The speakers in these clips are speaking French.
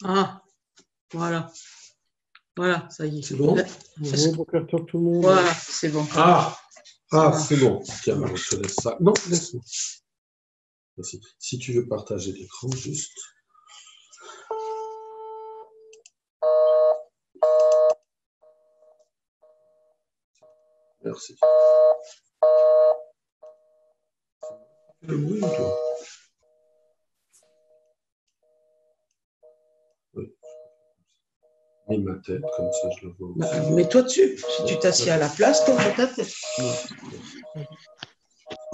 Ah, voilà. Voilà, ça y est. C'est bon? Bonjour, bonjour tout le monde. Voilà, c'est bon. C'est bon. Tiens, je te laisse ça. Non, laisse-moi. Merci. Si tu veux partager l'écran, juste. Merci. Le bruit, toi? Oui. Mets ma tête, comme ça je le vois aussi. Bah, mets-toi dessus. Si tu t'assieds à la place, toi, peut-être.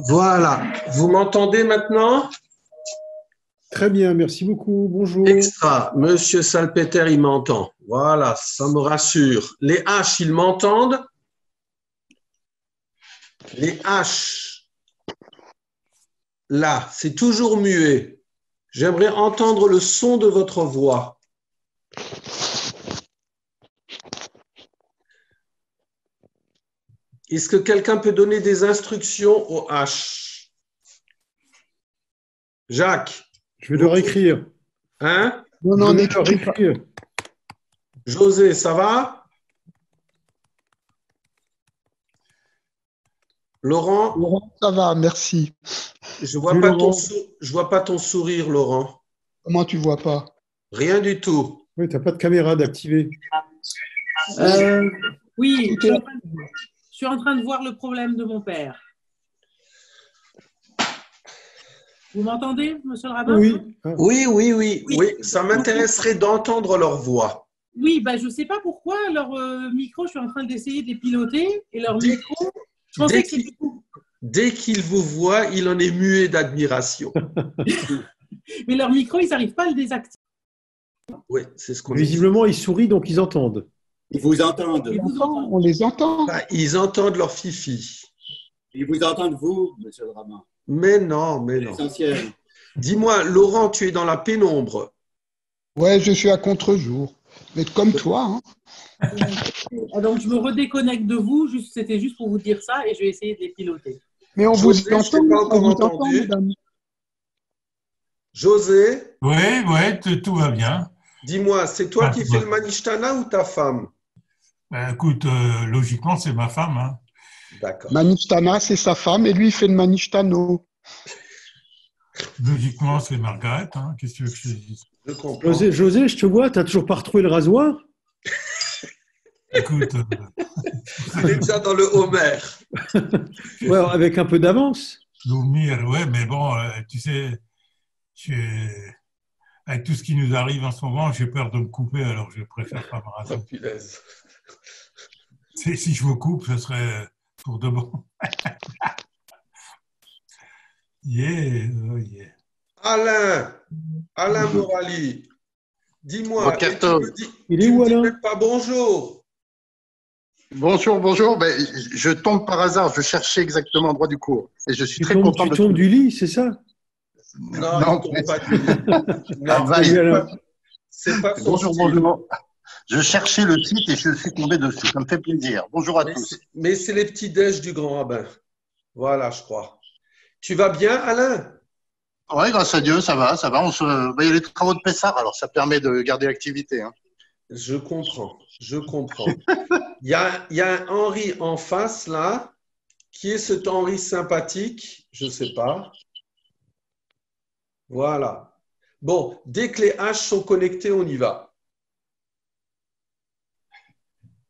Voilà. Vous m'entendez maintenant? Très bien, merci beaucoup. Bonjour. Extra. Monsieur Salpeter, il m'entend. Voilà, ça me rassure. Les H, ils m'entendent? Les H, là, c'est toujours muet. J'aimerais entendre le son de votre voix. Est-ce que quelqu'un peut donner des instructions au H? Jacques? Je vais le réécrire. Hein? Non, je vais le réécrire. José, ça va? Laurent? Laurent, ça va, merci. Je vois pas ton sourire, Laurent. Comment tu vois pas? Rien du tout. Oui, tu n'as pas de caméra d'activer. Oui, je suis en train de voir le problème de mon père. Vous m'entendez, monsieur le rabbin? Oui. Ça m'intéresserait d'entendre leur voix. Oui, ben, je ne sais pas pourquoi leur micro, je suis en train d'essayer de les piloter et leur micro, je pensais que c'était vous. Dès qu'il vous voit, il en est muet d'admiration. Mais leur micro, ils n'arrivent pas à le désactiver. Oui, c'est ce qu'on dit. Visiblement, ils sourient, donc ils entendent. Ils vous entendent. On les entend. Bah, ils entendent leur fifi. Ils vous entendent, vous, monsieur le rabbin. Mais non. L'essentiel. Dis-moi, Laurent, tu es dans la pénombre. Ouais, je suis à contre-jour. Mais comme toi. Hein. Donc, je me redéconnecte de vous. C'était juste pour vous dire ça et je vais essayer de les piloter. Mais on José, vous entend. je t'ai pas encore On vous entendu. entend, madame. José? Oui, tout va bien. Dis-moi, c'est toi qui fais le Manishtana ou ta femme? Écoute, logiquement, c'est ma femme. Hein. D'accord. Manishtana, c'est sa femme et lui, il fait le Manishtano. Logiquement, c'est Margaret. Hein. Qu'est-ce que tu veux que je te dise? Je comprends. José, je te vois, tu n'as toujours pas retrouvé le rasoir? Écoute. Il est déjà dans le Homer. Ouais, avec un peu d'avance. L'Oumir, ouais, mais bon, tu sais, avec tout ce qui nous arrive en ce moment, j'ai peur de me couper, alors je préfère pas me raser. Oh, punaise. Si je me coupe, ce serait pour de bon. Yeah. Alain Morali, dis-moi, il est où, Alain? même pas bonjour. Bonjour. Ben, je tombe par hasard, je cherchais exactement l'endroit du cours. Et je suis très content de Tu tombes du lit, c'est ça? Non, pas du lit. C'est pas bonjour. Je cherchais le site et je suis tombé dessus. Ça me fait plaisir. Bonjour à tous. Mais c'est les petits déj du grand rabbin. Voilà, je crois. Tu vas bien, Alain? Oui, grâce à Dieu, ça va. Il y a les travaux de Pessard, alors ça permet de garder l'activité. Hein. Je comprends. Il y a un Henri en face, là. Qui est cet Henri sympathique? Je ne sais pas. Voilà. Bon, dès que les H sont connectés, on y va.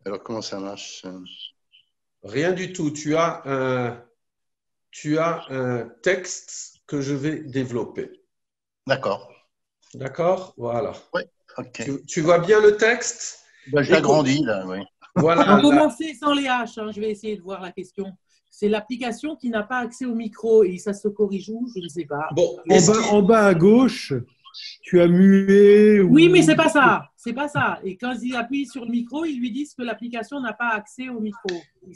Alors, comment ça marche? Rien du tout. Tu as un texte que je vais développer. D'accord. D'accord? Voilà. Oui, ok. Tu vois bien le texte? Ben, je l'agrandis, là, oui. Voilà. On va commencer sans les H. Hein. Je vais essayer de voir la question. C'est l'application qui n'a pas accès au micro et ça se corrige où? Je ne sais pas. Bon, en bas à gauche, tu as mué. Oui, mais c'est pas ça. C'est pas ça. Et quand ils appuient sur le micro, ils lui disent que l'application n'a pas accès au micro.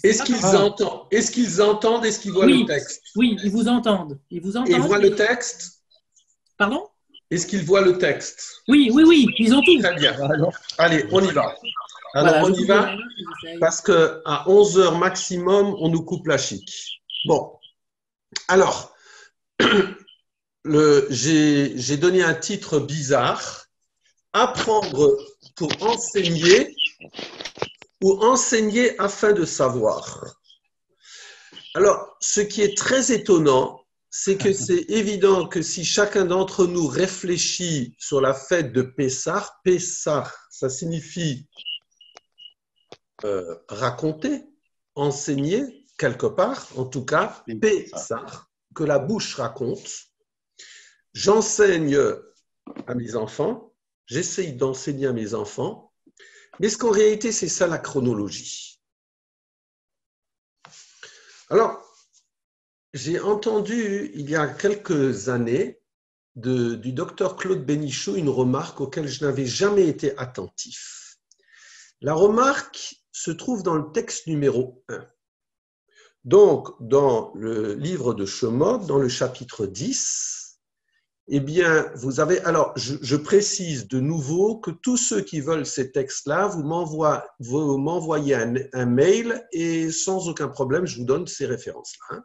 Est-ce qu'ils entendent? Est-ce qu'ils voient le texte? Oui, ils vous entendent. Ils voient le texte? Pardon? Est-ce qu'ils voient le texte? Oui, ils ont tout. Très bien. Allez, on y va. Alors, on y va parce qu'à 11h maximum, on nous coupe la chic. Bon. Alors, j'ai donné un titre bizarre apprendre pour enseigner ou enseigner afin de savoir. Alors, ce qui est très étonnant, c'est que c'est évident que si chacun d'entre nous réfléchit sur la fête de Pessah, Pessah, ça signifie raconter, enseigner quelque part, en tout cas, Pessah, que la bouche raconte. J'enseigne à mes enfants, j'essaye d'enseigner à mes enfants, mais est-ce qu'en réalité, c'est ça la chronologie? Alors, j'ai entendu il y a quelques années du docteur Claude Bénichou une remarque auquel je n'avais jamais été attentif. La remarque se trouve dans le texte numéro 1. Donc, dans le livre de Shemot, dans le chapitre 10, eh bien, vous avez… Alors, je précise de nouveau que tous ceux qui veulent ces textes-là, vous m'envoyez un mail et sans aucun problème, je vous donne ces références-là.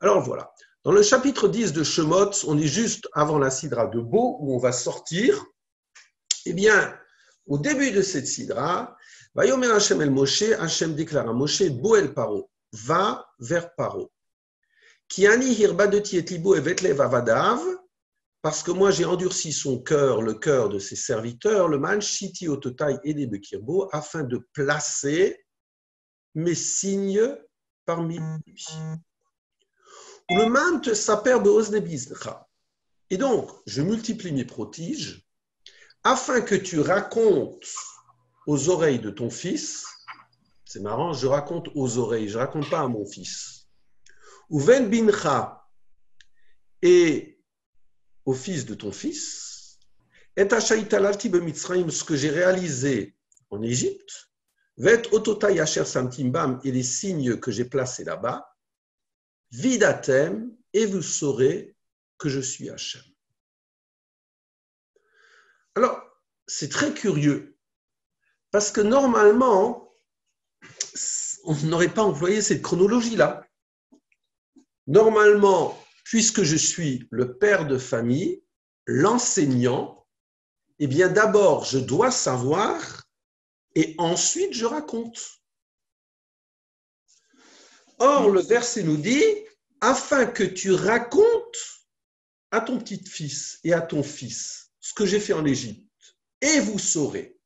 Alors, voilà. Dans le chapitre 10 de Shemot, on est juste avant la sidra de Bo, où on va sortir. Eh bien, au début de cette sidra, Vayomer Hashem el Moshe, Hashem déclare à Moshe, Bo el Paro, va vers Paro. Ki ani hirbadeti et libo evet lev avadav, parce que moi j'ai endurci son cœur, le cœur de ses serviteurs, le man shiti ototai et des bekirbo, afin de placer mes signes parmi lui. Le man te saper beoznebizcha. Et donc, je multiplie mes prodiges afin que tu racontes aux oreilles de ton fils. C'est marrant, je raconte aux oreilles, je ne raconte pas à mon fils. Ou ven bincha, et au fils de ton fils, et achaïtalalti bemitzraim, ce que j'ai réalisé en Égypte, vet ototai asher samtimbam, et les signes que j'ai placés là-bas, vidatem, et vous saurez que je suis Hachem. Alors, c'est très curieux, parce que normalement, on n'aurait pas employé cette chronologie-là. Normalement, puisque je suis le père de famille, l'enseignant, eh bien d'abord, je dois savoir et ensuite je raconte. Or, le verset nous dit, afin que tu racontes à ton petit-fils et à ton fils ce que j'ai fait en Égypte, et vous saurez.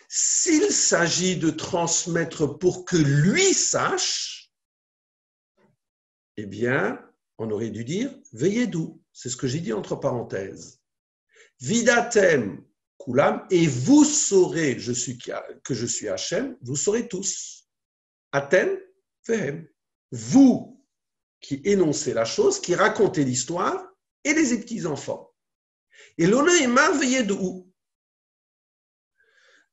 S'il s'agit de transmettre pour que lui sache, eh bien, on aurait dû dire « veillez d'où ». C'est ce que j'ai dit entre parenthèses. « Vidatem kulam » et vous saurez que je suis Hachem, vous saurez tous. « Atem vehem » vous qui énoncez la chose, qui racontez l'histoire, et les petits-enfants. Et l'onéma, veillez d'où.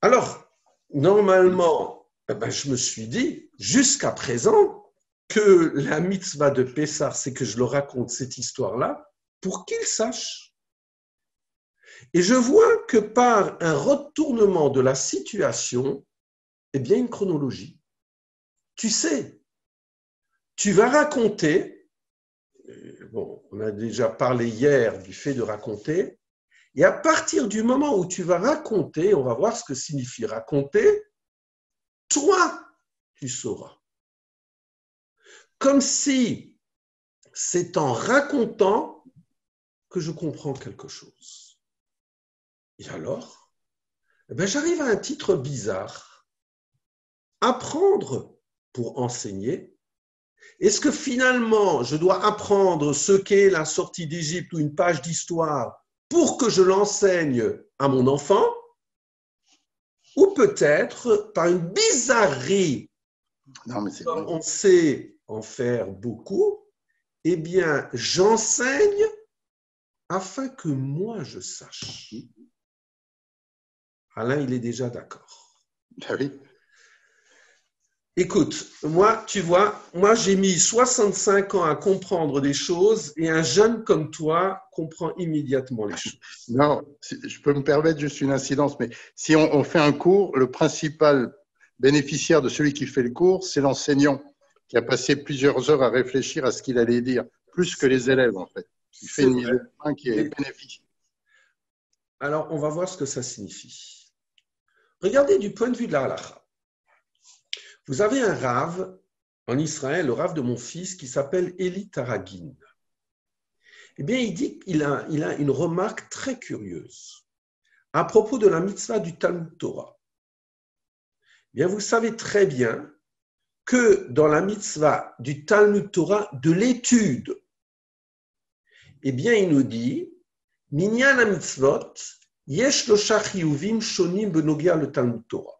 Alors, normalement, je me suis dit, jusqu'à présent, que la mitzvah de Pessah, c'est que je leur raconte cette histoire-là pour qu'ils sachent. Et je vois que par un retournement de la situation, eh bien, une chronologie. Tu sais, tu vas raconter, bon, on a déjà parlé hier du fait de raconter, et à partir du moment où tu vas raconter, on va voir ce que signifie raconter, toi, tu sauras. Comme si c'est en racontant que je comprends quelque chose. Et alors, j'arrive à un titre bizarre. Apprendre pour enseigner. Est-ce que finalement, je dois apprendre ce qu'est la sortie d'Égypte ou une page d'histoire pour que je l'enseigne à mon enfant? Ou peut-être, par une bizarrerie, non, mais c'est on sait en faire beaucoup, eh bien, j'enseigne afin que moi je sache. Alain, il est déjà d'accord. Ah oui. Écoute, moi, tu vois, moi j'ai mis 65 ans à comprendre des choses et un jeune comme toi comprend immédiatement les choses. Non, je peux me permettre juste une incidence, mais si on fait un cours, le principal bénéficiaire de celui qui fait le cours, c'est l'enseignant qui a passé plusieurs heures à réfléchir à ce qu'il allait dire, plus que les élèves en fait. Il fait une mise au point qui est bénéfique. Alors, on va voir ce que ça signifie. Regardez du point de vue de la halakha. Vous avez un rave en Israël, le rave de mon fils, qui s'appelle Eli Taragin. Eh bien, il dit qu'il a une remarque très curieuse à propos de la mitzvah du Talmud Torah. Eh bien, vous savez très bien que dans la mitzvah du Talmud Torah, de l'étude, eh bien, il nous dit Minyan ha-mitzvot, yesh shlosha chiyuvim shonim benogia le Talmud Torah.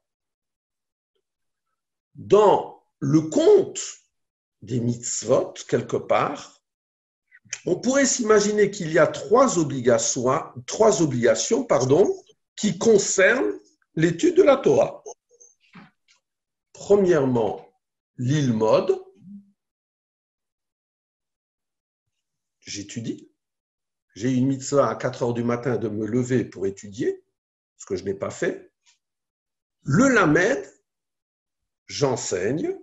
Dans le compte des mitzvot, quelque part, on pourrait s'imaginer qu'il y a trois obligations, qui concernent l'étude de la Torah. Premièrement, l'ilmod, j'étudie. J'ai une mitzvah à 4 heures du matin de me lever pour étudier, ce que je n'ai pas fait. Le lamed, j'enseigne.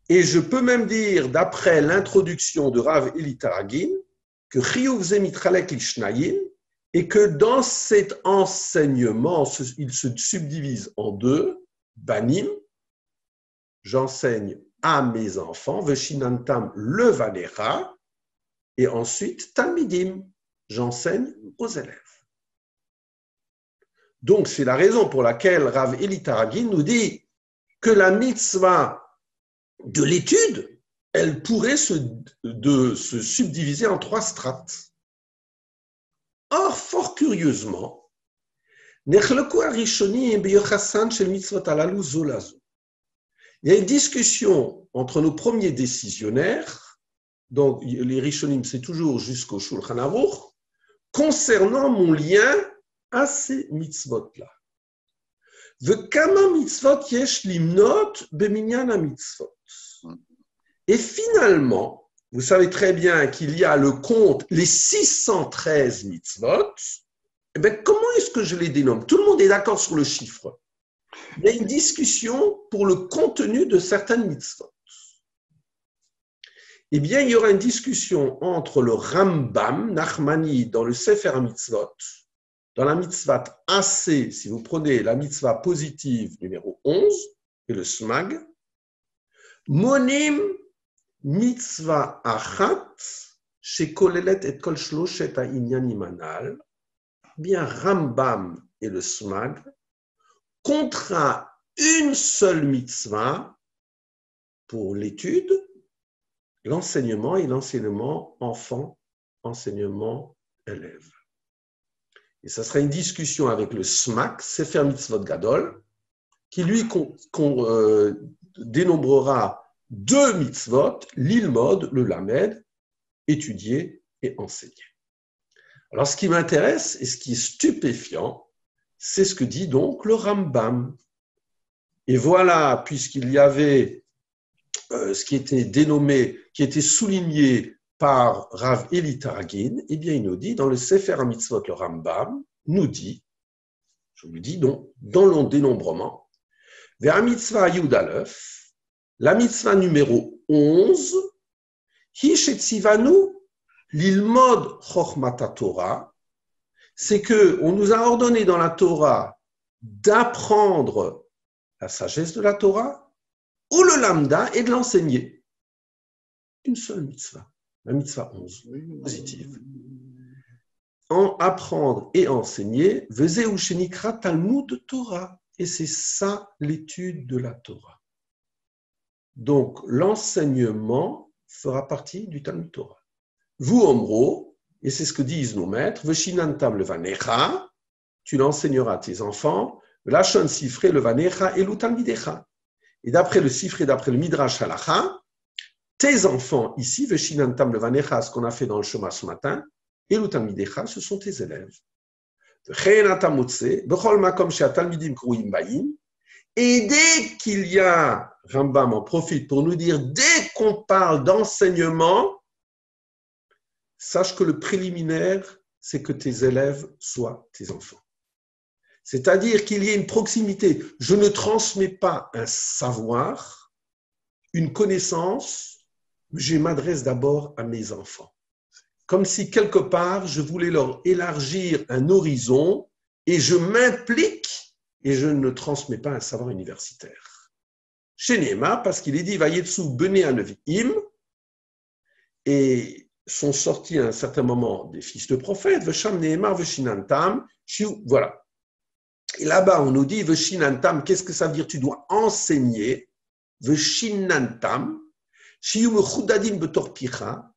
Et je peux même dire, d'après l'introduction de Rav Eli Taragin, que Chiyuv ze mitchalek l'shnayim, et que dans cet enseignement, il se subdivise en deux, banim, j'enseigne à mes enfants, veshinantam le vanecha, et ensuite talmidim, j'enseigne aux élèves. Donc c'est la raison pour laquelle Rav Eli Taragin nous dit que la mitzvah de l'étude, elle pourrait se subdiviser en 3 strates. Or, fort curieusement, il y a une discussion entre nos premiers décisionnaires, donc les Rishonim, c'est toujours jusqu'au Shulchan Aruch, concernant mon lien à ces mitzvot-là. Et finalement, vous savez très bien qu'il y a le compte, les 613 mitzvot. Eh bien, comment est-ce que je les dénomme? Tout le monde est d'accord sur le chiffre. Il y a une discussion pour le contenu de certaines mitzvot. Eh bien, il y aura une discussion entre le Rambam, Nachmani, dans le Sefer Mitzvot, dans la mitzvah AC, si vous prenez la mitzvah positive numéro 11, et le SMAG, Monim mitzvah achat, shekolelet et kol shloshet ha'inyanim hanal, bien Rambam et le SMAG, contraint une seule mitzvah pour l'étude, l'enseignement et l'enseignement enfant, enseignement élève. Et ça sera une discussion avec le SMAC, Sefer Mitzvot Gadol, qui lui dénombrera 2 mitzvot, l'ilmod, le lamed, étudier et enseigner. Alors, ce qui m'intéresse et ce qui est stupéfiant, c'est ce que dit donc le Rambam. Et voilà, puisqu'il y avait ce qui était dénommé, qui était souligné par Rav Eli Taragin, eh bien, il nous dit, dans le Sefer HaMitzvot, le Rambam nous dit, je vous dis donc, dans le dénombrement, vers mitzvah Yud Aleph, la mitzvah numéro 11, Hi shetzivanu lilmod chochmata Torah, c'est qu'on nous a ordonné dans la Torah d'apprendre la sagesse de la Torah, ou le lambda, et de l'enseigner. Une seule mitzvah. La mitzvah 11, positive. En apprendre et enseigner, Vezeu shenikra Talmud Torah. Et c'est ça l'étude de la Torah. Donc, l'enseignement fera partie du Talmud Torah. Vous, Omro, et c'est ce que disent nos maîtres, Veshinantam le vanecha, tu l'enseigneras à tes enfants, Lachon sifré le vanecha et l'utalmidecha. Et d'après le sifré, d'après le Midrash Halacha, tes enfants ici, Veshinantam le vanecha, ce qu'on a fait dans le Shema ce matin, et l'utalmidecha, ce sont tes élèves. Et dès qu'il y a, Rambam en profite pour nous dire, dès qu'on parle d'enseignement, sache que le préliminaire, c'est que tes élèves soient tes enfants. C'est-à-dire qu'il y ait une proximité. Je ne transmets pas un savoir, une connaissance, je m'adresse d'abord à mes enfants. comme si quelque part je voulais leur élargir un horizon et je m'implique et je ne transmets pas un savoir universitaire. Chez Néma, parce qu'il est dit Vayetsu Bene Anevim, et sont sortis à un certain moment des fils de prophètes, Vesham Nehemar Veshinantam, voilà. Et là-bas, on nous dit Veshinantam, qu'est-ce que ça veut dire? Tu dois enseigner, Veshinantam, Shiyu Mechudadim Betorpicha,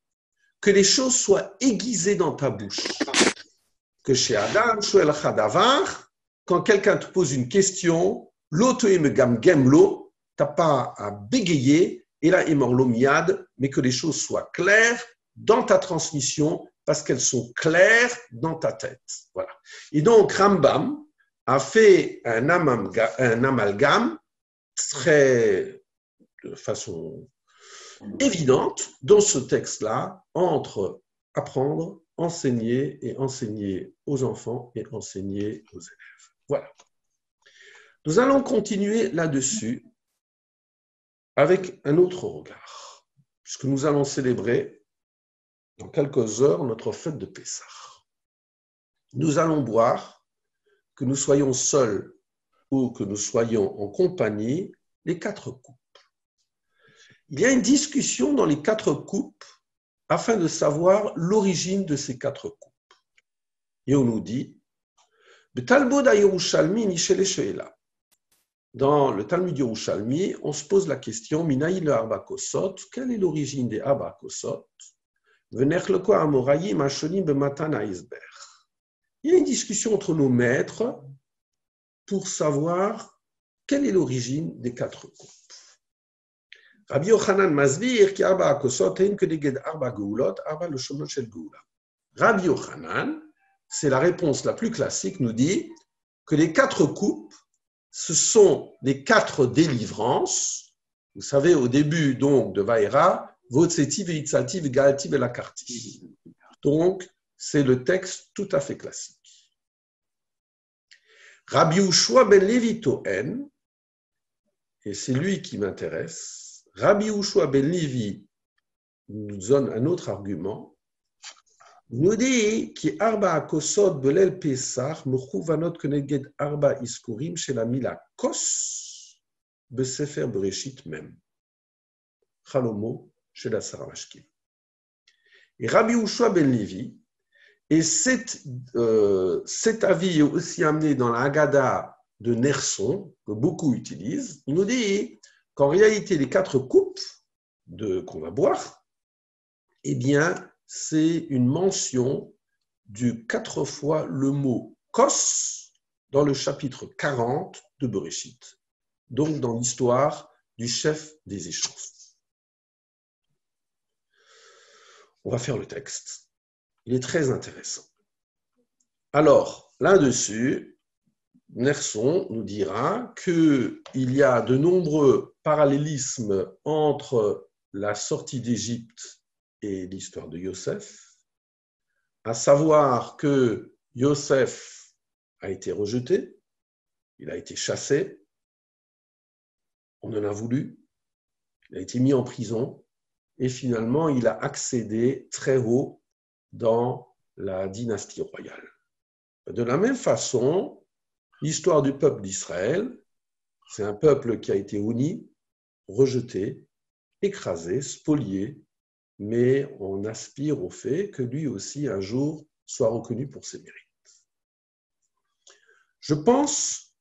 que les choses soient aiguisées dans ta bouche. Que chez Adam, Shoel Chadavar, quand quelqu'un te pose une question, l'auto emegam gemlo, tu n'as pas à bégayer, et là, emorlo miad, mais que les choses soient claires dans ta transmission, parce qu'elles sont claires dans ta tête. Voilà. Et donc, Rambam a fait un amalgame très, de façon évidente dans ce texte-là entre apprendre, enseigner et enseigner aux enfants et enseigner aux élèves. Voilà. Nous allons continuer là-dessus avec un autre regard, puisque nous allons célébrer dans quelques heures notre fête de Pessah. Nous allons boire, que nous soyons seuls ou que nous soyons en compagnie, les 4 coupes. Il y a une discussion dans les 4 coupes afin de savoir l'origine de ces 4 coupes. Et on nous dit, dans le Talmud Yerushalmi, on se pose la question, Minaï le Arba Kosot, quelle est l'origine des Arba Kosot? Il y a une discussion entre nos maîtres pour savoir quelle est l'origine des 4 coupes. Rabbi Yochanan Masbir qui Arba Kosot hein que des Arba Geulot, Arba le Shomot Shel Geula. Rabbi Yochanan, c'est la réponse la plus classique, nous dit que les 4 coupes, ce sont les 4 délivrances. Vous savez, au début donc de Vaïra, Votseti, Veitzati, Vegalti, Velakarti. Donc, c'est le texte tout à fait classique. Rabbi Ushua ben Levi Toen, et c'est lui qui m'intéresse, Rabbi Ushua ben Levi nous donne un autre argument, nous dit qui Arba Kosot Belel Pesach, Mechouvanot Keneged Arba Iskurim, chez la Mila Kos, Besefer Bereshit même. Chalomo, chez la Saravashkim. Et Rabbi Ushua ben Levi, et cet avis est aussi amené dans la Haggadah de Nerson, que beaucoup utilisent, il nous dit qu'en réalité, les 4 coupes qu'on va boire, eh bien, c'est une mention du 4 fois le mot kos dans le chapitre 40 de Bereshit, donc dans l'histoire du chef des échanges. On va faire le texte. Il est très intéressant. Alors, là-dessus, Nerson nous dira qu'il y a de nombreux parallélismes entre la sortie d'Égypte et l'histoire de Yosef, à savoir que Yosef a été rejeté, il a été chassé, on en a voulu, il a été mis en prison, et finalement, il a accédé très haut dans la dynastie royale. De la même façon, l'histoire du peuple d'Israël, c'est un peuple qui a été uni, rejeté, écrasé, spolié, mais on aspire au fait que lui aussi, un jour, soit reconnu pour ses mérites. Je pense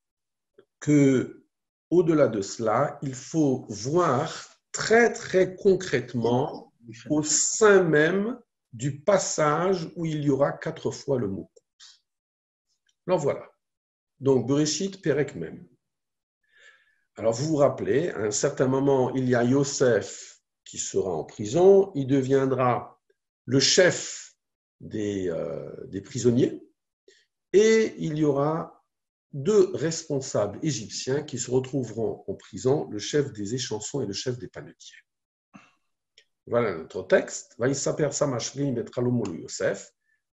qu'au-delà de cela, il faut voir très, très concrètement au sein même du passage où il y aura 4 fois le mot coupe. Alors voilà. Donc, Bereshit, Perek même. Alors, vous vous rappelez, à un certain moment, il y a Yosef qui sera en prison. Il deviendra le chef des prisonniers. Et il y aura 2 responsables égyptiens qui se retrouveront en prison, le chef des échansons et le chef des panetiers. Voilà notre texte.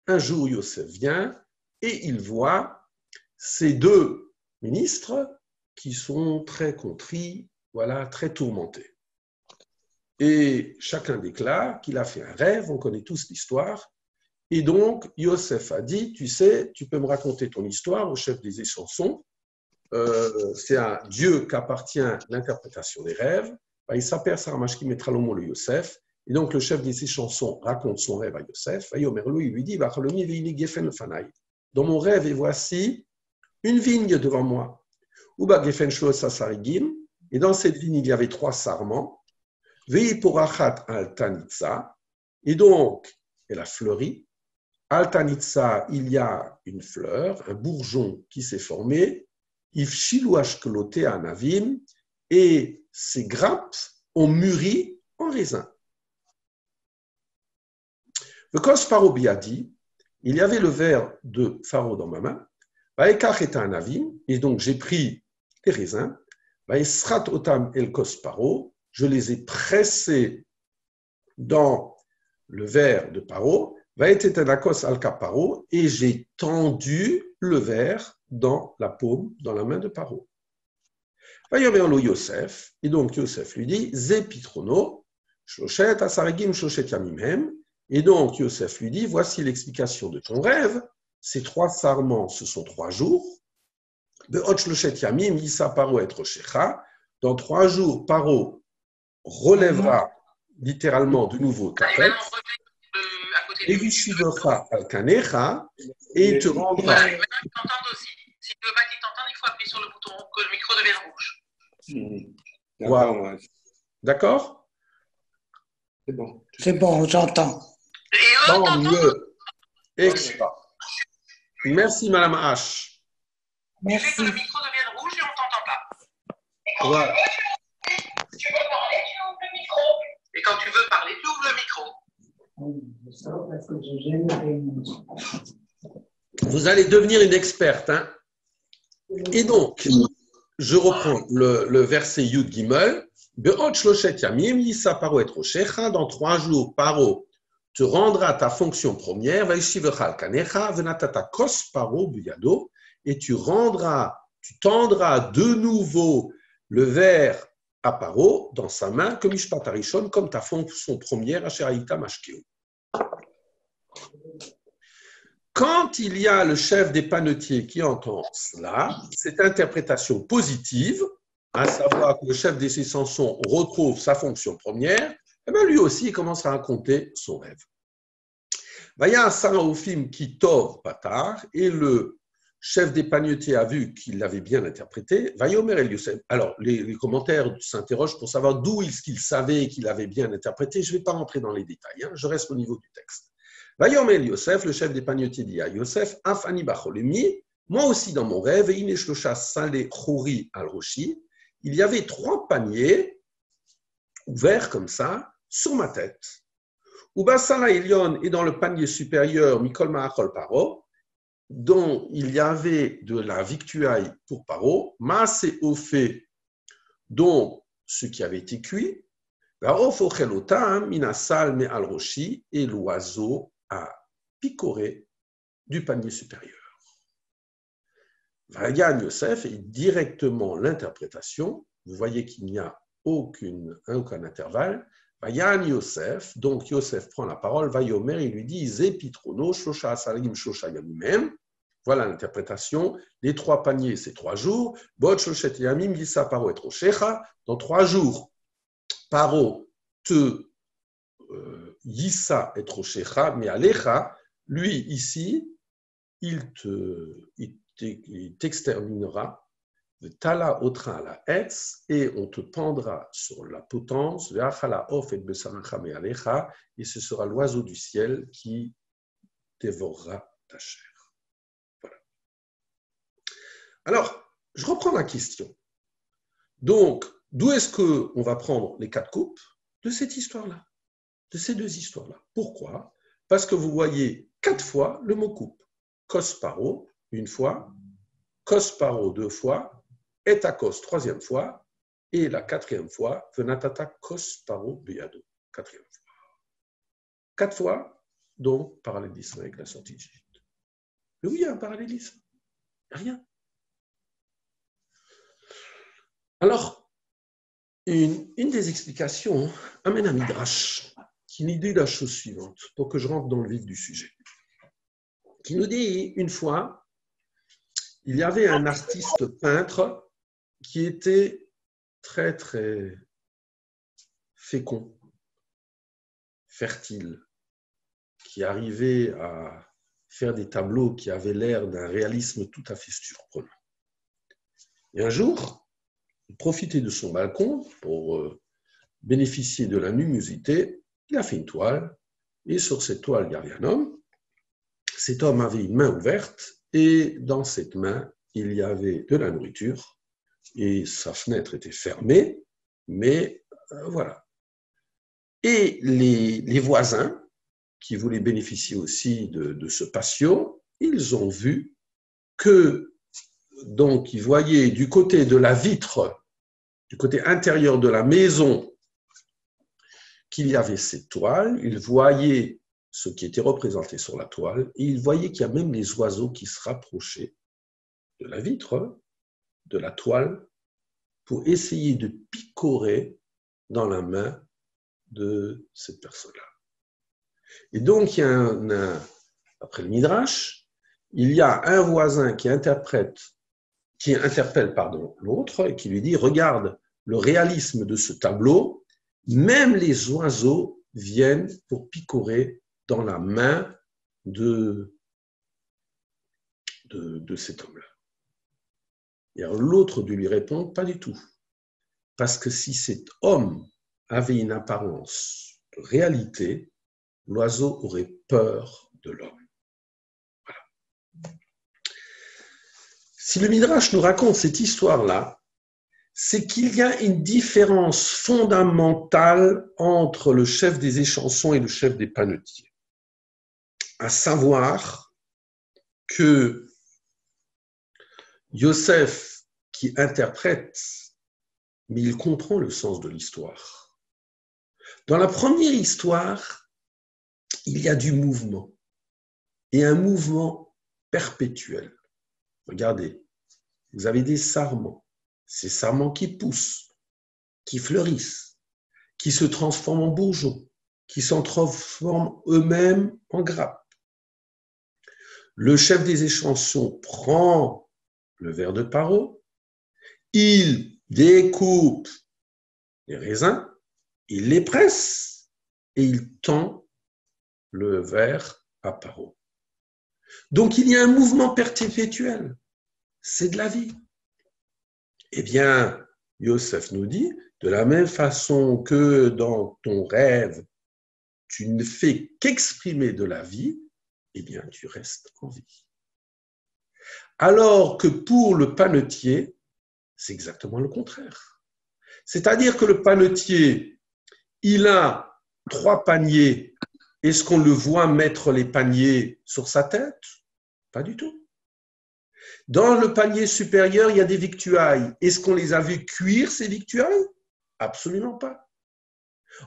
Un jour, Yosef vient et il voit ces 2 ministres qui sont très contrits, voilà, très tourmentés. Et chacun déclare qu'il a fait un rêve, on connaît tous l'histoire, Et donc, Yosef a dit, tu sais, tu peux me raconter ton histoire au chef des chansons. C'est à Dieu qu'appartient l'interprétation des rêves. Il s'appelle Saramashki Metralomo le Yosef. Et donc, le chef des chansons raconte son rêve à Yosef. Et Omerlou, il lui dit, dans mon rêve, et voici une vigne devant moi. Uba Gefen Shlo Sasarigim. Et dans cette vigne, il y avait 3 sarments. Vei Porachat Altanitsa. Et donc, elle a fleuri. Altanitsa, il y a une fleur, un bourgeon qui s'est formé. Ifshiluashkelote Anavim. Et ces grappes ont mûri en raisin. Le Kos Paro Biadi, il y avait le verre de Pharaon dans ma main. Baekach et Anavim. Et donc, j'ai pris les raisins. Baesrat Otam El Kos Paro. Je les ai pressés dans le verre de Paro. Vaetetanakos Alka Paro. Et j'ai tendu le verre dans la paume, dans la main de Paro. Vayomerlo Yosef. Et donc Yosef lui dit, Zepitrono, Shloshet Asarigim Shloshet Yamimhem. Et donc Yosef lui dit, voici l'explication de ton rêve. Ces 3 sarments, ce sont 3 jours. Be'ot Shloshet Yamim, Yisa Paro et Roshecha. Dans 3 jours, Paro relèvera littéralement de nouveau ta tête. Et Vishidocha Alkanecha. Et il te rendra. Si tu veux pas qu'il t'entende, il faut appuyer sur le bouton que le micro devienne rouge. Wow. D'accord? C'est bon. C'est bon, j'entends. Et eux Tant t'entendent. mieux. Extra. Merci, Madame H. Tu fais que le micro devienne rouge et on t'entend pas. Voilà. Tu veux parler, tu ouvres le micro. Et quand tu veux parler, tu ouvres le micro. Vous allez devenir une experte. Hein? Et donc, je reprends le verset Yud Gimel. Be'ot shloshet yamim yisa paro et roshecha. Dans 3 jours, Paro te rendra ta fonction première. Vaishivecha alkanecha venatata kos paro buyado. Et tu tendras de nouveau le verre à Paro dans sa main comme Mishpat Arishon, comme ta fonction première, Asheraïta Mashkeo. Quand il y a le chef des panetiers qui entend cela, cette interprétation positive, à savoir que le chef des chansons retrouve sa fonction première, eh bien lui aussi il commence à raconter son rêve. Vaya Saraoufim qui tov patar, et le chef des panetiers a vu qu'il l'avait bien interprété. Vayomer El Yosef. Alors, les commentaires s'interrogent pour savoir d'où il savait qu'il avait bien interprété. Je ne vais pas rentrer dans les détails, hein, je reste au niveau du texte. Vayomer El Yosef, le chef des panetiers dit à Yosef, Afani Bacholemi, moi aussi dans mon rêve, Ine Shlosha Saleh Chouri al Roshi, il y avait 3 paniers ouverts comme ça sur ma tête. Ubasala Elion est dans le panier supérieur, Mikol Ma'achol Paro, dont il y avait de la victuaille pour Paro, Maasé Ophé, dont ce qui avait été cuit, Minasal Me Al Roshi, et l'oiseau a picoré du panier supérieur. Vayan Yosef est directement l'interprétation, vous voyez qu'il n'y a aucun intervalle. Vayan Yosef, donc Yosef prend la parole, Vayomer, il lui dit Zepitrono, Shosha Asalim, Shosha Yamimem. Voilà l'interprétation. Les 3 paniers, c'est 3 jours. Bot Shoshet Yamim, Yisa Paro et Roshecha. Dans 3 jours, Paro te Yisa et Roshecha, mais Alecha, lui ici, il t'exterminera. Tala otra la etz, et on te pendra sur la potence, et ce sera l'oiseau du ciel qui dévorera ta chair. Voilà. Alors, je reprends la question. Donc, d'où est-ce qu'on va prendre les 4 coupes? De cette histoire-là, de ces 2 histoires-là. Pourquoi? Parce que vous voyez 4 fois le mot coupe. Kosparo, 1 fois, Kosparo 2 fois, Etakos 3e fois, et la 4e fois, Venatata Kosparo Beyado, 4e fois. 4 fois, donc parallélisme avec la sortie d'Égypte. Mais oui, il y a un parallélisme. Il n'y a rien. Alors, une des explications amène à Midrash, qui nous dit la chose suivante, pour que je rentre dans le vif du sujet. qui nous dit une fois, il y avait un artiste peintre qui était très, très fécond, fertile, qui arrivait à faire des tableaux qui avaient l'air d'un réalisme tout à fait surprenant. Et un jour, il profitait de son balcon pour bénéficier de la luminosité. Il a fait une toile, et sur cette toile, il y avait un homme. Cet homme avait une main ouverte, et dans cette main, il y avait de la nourriture, et sa fenêtre était fermée, mais voilà. Et les voisins, qui voulaient bénéficier aussi de ce patio, ils ont vu que, donc, ils voyaient du côté de la vitre, du côté intérieur de la maison, qu'il y avait cette toile, ils voyaient ce qui était représenté sur la toile, et ils voyaient qu'il y a même les oiseaux qui se rapprochaient de la vitre, de la toile, pour essayer de picorer dans la main de cette personne-là. Et donc, il y a après le Midrash, il y a un voisin qui interpelle l'autre et qui lui dit « Regarde le réalisme de ce tableau, même les oiseaux viennent pour picorer dans la main de cet homme-là. » Et alors l'autre de lui répond « Pas du tout. Parce que si cet homme avait une apparence de réalité, l'oiseau aurait peur de l'homme. » Voilà. Si le Midrash nous raconte cette histoire-là, c'est qu'il y a une différence fondamentale entre le chef des échansons et le chef des panetiers. À savoir que Yosef, qui interprète, mais il comprend le sens de l'histoire. Dans la première histoire, il y a du mouvement, et un mouvement perpétuel. Regardez, vous avez des sarments, ces sarments qui poussent, qui fleurissent, qui se transforment en bourgeons, qui s'en transforment eux-mêmes en grappes. Le chef des échansons prend le verre de Paro, il découpe les raisins, il les presse et il tend le verre à Paro. Donc il y a un mouvement perpétuel, c'est de la vie. Eh bien, Yosef nous dit, de la même façon que dans ton rêve, tu ne fais qu'exprimer de la vie, eh bien, tu restes en vie. Alors que pour le panetier, c'est exactement le contraire. C'est-à-dire que le panetier, il a 3 paniers. Est-ce qu'on le voit mettre les paniers sur sa tête? Pas du tout. Dans le panier supérieur, il y a des victuailles. Est-ce qu'on les a vus cuire, ces victuailles? Absolument pas.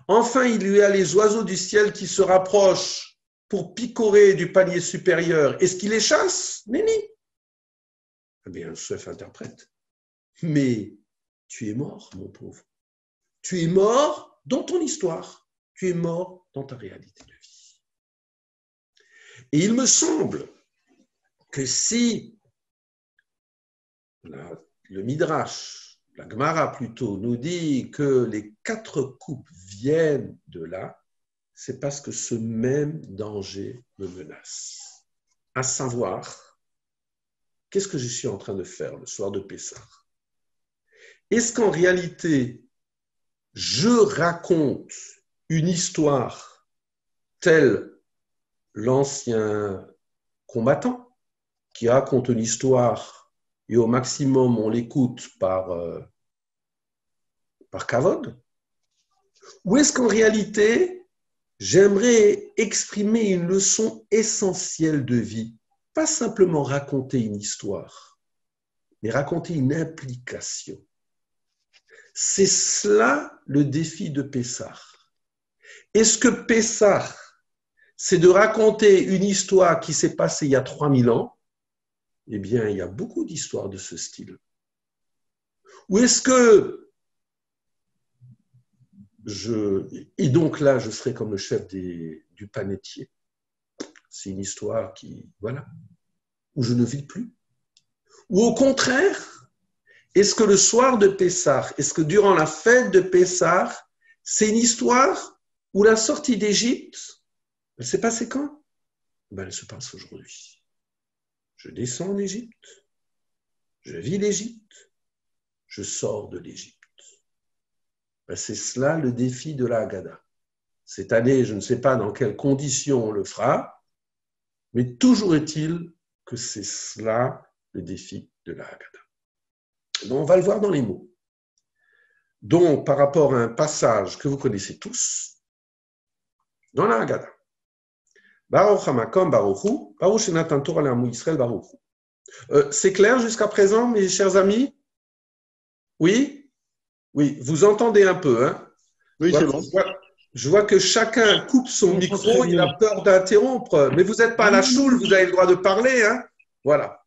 Enfin, il y a les oiseaux du ciel qui se rapprochent pour picorer du panier supérieur. Est-ce qu'il les chasse? Néni. Eh bien, Yosef interprète. Mais tu es mort, mon pauvre. Tu es mort dans ton histoire. Tu es mort dans ta réalité de vie. Et il me semble que si le Midrash, la Gemara plutôt, nous dit que les 4 coupes viennent de là, c'est parce que ce même danger me menace. À savoir, qu'est-ce que je suis en train de faire le soir de Pessah? Est-ce qu'en réalité, je raconte une histoire telle l'ancien combattant qui raconte une histoire et au maximum on l'écoute par kavod? Ou est-ce qu'en réalité, j'aimerais exprimer une leçon essentielle de vie, pas simplement raconter une histoire, mais raconter une implication? C'est cela le défi de Pessah. Est-ce que Pessah, c'est de raconter une histoire qui s'est passée il y a 3000 ans? Eh bien, il y a beaucoup d'histoires de ce style. Ou est-ce que et donc là, je serai comme le chef du panetier. c'est une histoire qui, voilà, où je ne vis plus. Ou au contraire, est-ce que le soir de Pessah, est-ce que durant la fête de Pessah, c'est une histoire où la sortie d'Égypte, elle s'est passée quand? Ben, elle se passe aujourd'hui. Je descends en Égypte, je vis l'Égypte, je sors de l'Égypte. Ben, c'est cela le défi de la Haggadah. Cette année, je ne sais pas dans quelles conditions on le fera, mais toujours est-il que c'est cela le défi de la Haggadah. Donc, on va le voir dans les mots. Donc, par rapport à un passage que vous connaissez tous, dans la Haggadah. Baruch hamakom baruchu, baruch shenatan Torah le'amu Yisrael baruchu. C'est clair jusqu'à présent, mes chers amis? Oui? Oui, vous entendez un peu, hein? Oui, c'est bon. Je vois que chacun coupe son micro, il a peur d'interrompre. Mais vous n'êtes pas à la choule, vous avez le droit de parler, hein? Voilà.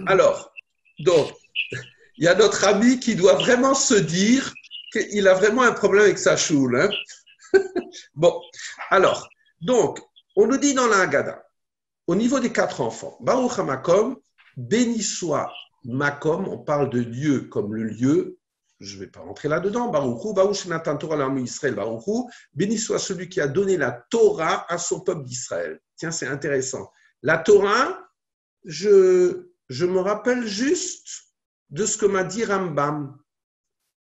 Alors, donc, il y a notre ami qui doit vraiment se dire qu'il a vraiment un problème avec sa choule, hein? Bon, alors, donc, on nous dit dans la Haggadah, au niveau des 4 enfants, Baruch HaMakom, béni soit Makom, on parle de Dieu comme le lieu, je ne vais pas rentrer là-dedans, Baruchu, Baruch Shenatan Torah l'Am Yisrael, Baruchu, béni soit celui qui a donné la Torah à son peuple d'Israël. Tiens, c'est intéressant. La Torah, je me rappelle juste de ce que m'a dit Rambam,